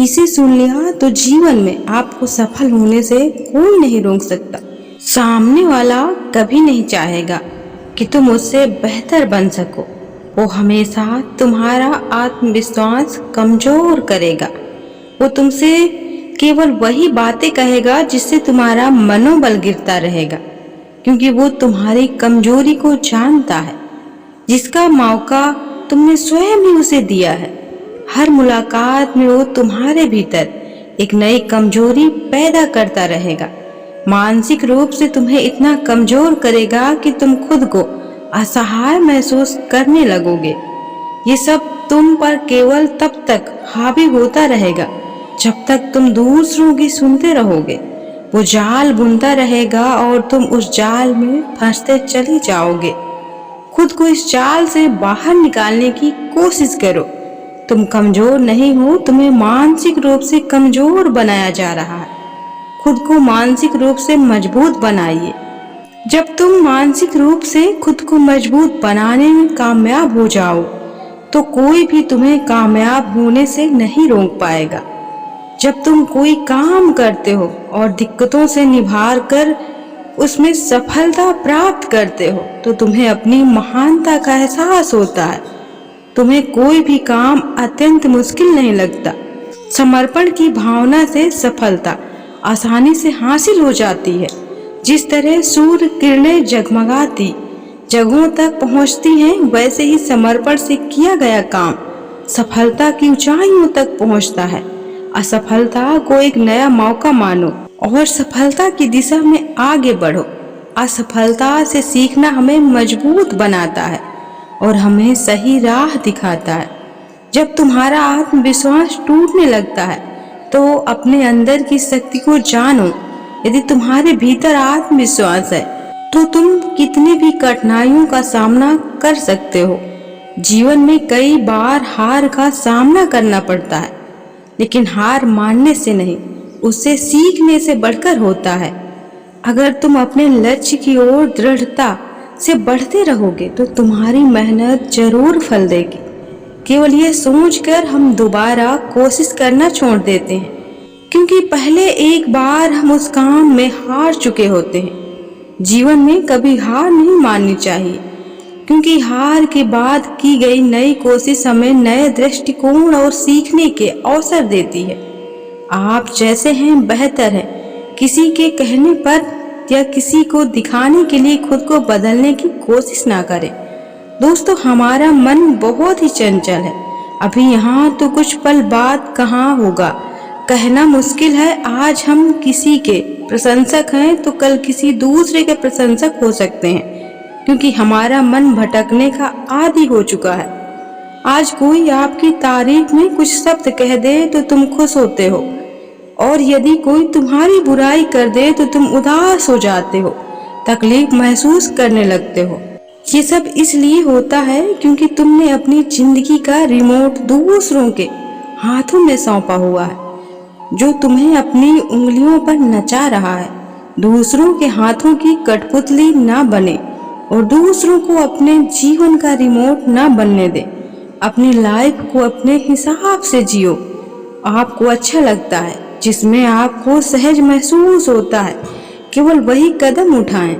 इसे सुन लिया तो जीवन में आपको सफल होने से कोई नहीं रोक सकता। सामने वाला कभी नहीं चाहेगा कि तुम उससे बेहतर बन सको। वो हमेशा तुम्हारा आत्मविश्वास कमजोर करेगा। वो तुमसे केवल वही बातें कहेगा जिससे तुम्हारा मनोबल गिरता रहेगा, क्योंकि वो तुम्हारी कमजोरी को जानता है, जिसका मौका तुमने स्वयं ही उसे दिया है। हर मुलाकात में वो तुम्हारे भीतर एक नई कमजोरी पैदा करता रहेगा। मानसिक रूप से तुम्हें इतना कमजोर करेगा कि तुम खुद को असहाय महसूस करने लगोगे। ये सब तुम पर केवल तब तक हावी होता रहेगा जब तक तुम दूसरों की सुनते रहोगे। वो जाल बुनता रहेगा और तुम उस जाल में फंसते चले जाओगे। खुद को इस जाल से बाहर निकालने की कोशिश करो। तुम कमजोर नहीं हो, तुम्हें मानसिक रूप से कमजोर बनाया जा रहा है। खुद को मानसिक रूप से मजबूत बनाइए। जब तुम मानसिक रूप से खुद को मजबूत बनाने में कामयाब हो जाओ तो कोई भी तुम्हें कामयाब होने से नहीं रोक पाएगा। जब तुम कोई काम करते हो और दिक्कतों से निभार कर उसमें सफलता प्राप्त करते हो तो तुम्हें अपनी महानता का एहसास होता है। तुम्हें कोई भी काम अत्यंत मुश्किल नहीं लगता। समर्पण की भावना से सफलता आसानी से हासिल हो जाती है। जिस तरह सूर्य किरणें जगमगाती जगहों तक पहुंचती हैं, वैसे ही समर्पण से किया गया काम सफलता की ऊंचाइयों तक पहुंचता है। असफलता को एक नया मौका मानो और सफलता की दिशा में आगे बढ़ो। असफलता से सीखना हमें मजबूत बनाता है और हमें सही राह दिखाता है। जब तुम्हारा आत्मविश्वास टूटने लगता है तो अपने अंदर की शक्ति को जानो। यदि तुम्हारे भीतर आत्मविश्वास है तो तुम कितनी भी कठिनाइयों का सामना कर सकते हो। जीवन में कई बार हार का सामना करना पड़ता है, लेकिन हार मानने से नहीं, उससे सीखने से बढ़कर होता है। अगर तुम अपने लक्ष्य की ओर दृढ़ता से बढ़ते रहोगे तो तुम्हारी मेहनत जरूर फल देगी। केवल ये सोचकर हम दोबारा कोशिश करना छोड़ देते हैं, क्योंकि पहले एक बार हम उस काम में हार चुके होते हैं। जीवन में कभी हार नहीं माननी चाहिए, क्योंकि हार के बाद की गई नई कोशिश हमें नए दृष्टिकोण और सीखने के अवसर देती है। आप जैसे हैं बेहतर हैं। किसी के कहने पर या किसी को दिखाने के लिए खुद को बदलने की कोशिश ना करें। दोस्तों, हमारा मन बहुत ही चंचल है। अभी यहाँ तो कुछ पल बाद कहाँ होगा कहना मुश्किल है। आज हम किसी के प्रशंसक हैं तो कल किसी दूसरे के प्रशंसक हो सकते हैं, क्योंकि हमारा मन भटकने का आदी हो चुका है। आज कोई आपकी तारीफ में कुछ शब्द कह दे तो तुम खुश होते हो, और यदि कोई तुम्हारी बुराई कर दे तो तुम उदास हो जाते हो, तकलीफ महसूस करने लगते हो। ये सब इसलिए होता है क्योंकि तुमने अपनी जिंदगी का रिमोट दूसरों के हाथों में सौंपा हुआ है, जो तुम्हें अपनी उंगलियों पर नचा रहा है। दूसरों के हाथों की कठपुतली ना बने और दूसरों को अपने जीवन का रिमोट ना बनने दे। अपनी लाइफ को अपने हिसाब से जियो। आपको अच्छा लगता है, जिसमें आपको सहज महसूस होता है, केवल वही कदम उठाएं।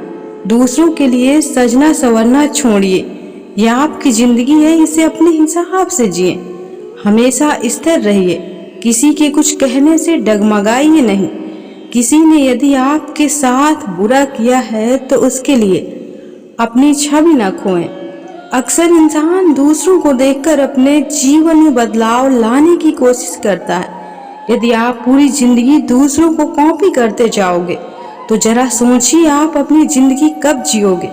दूसरों के लिए सजना संवरना छोड़िए। यह आपकी जिंदगी है, इसे अपने हिसाब से जिए। हमेशा स्थिर रहिए। किसी के कुछ कहने से डगमगाइए नहीं। किसी ने यदि आपके साथ बुरा किया है तो उसके लिए अपनी छवि न खोएं। अक्सर इंसान दूसरों को देखकर अपने जीवन में बदलाव लाने की कोशिश करता है। यदि आप पूरी जिंदगी दूसरों को कॉपी करते जाओगे तो जरा सोचिए आप अपनी जिंदगी कब जियोगे।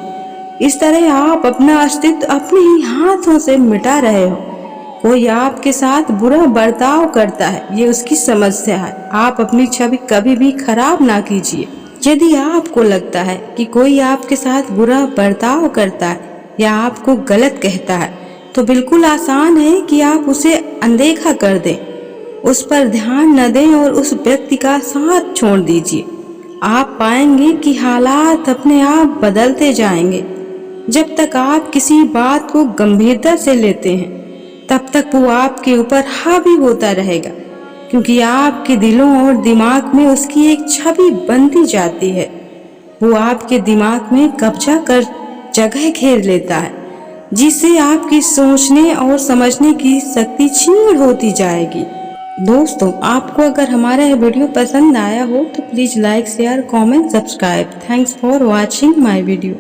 इस तरह आप अपना अस्तित्व अपने ही हाथों से मिटा रहे हो। कोई आपके साथ बुरा बर्ताव करता है, ये उसकी समस्या है। आप अपनी छवि कभी भी खराब ना कीजिए। यदि आपको लगता है कि कोई आपके साथ बुरा बर्ताव करता है या आपको गलत कहता है तो बिल्कुल आसान है कि आप उसे अनदेखा कर दें, उस पर ध्यान न दें और उस व्यक्ति का साथ छोड़ दीजिए। आप पाएंगे कि हालात अपने आप बदलते जाएंगे। जब तक आप किसी बात को गंभीरता से लेते हैं तब तक वो आपके ऊपर हावी होता रहेगा। क्योंकि आपके दिलों और दिमाग में उसकी एक छवि बनती जाती है। वो आपके दिमाग में कब्जा कर जगह घेर लेता है, जिससे आपकी सोचने और समझने की शक्ति क्षीण होती जाएगी। दोस्तों, आपको अगर हमारा यह वीडियो पसंद आया हो तो please like, share, comment, subscribe. Thanks for watching my video.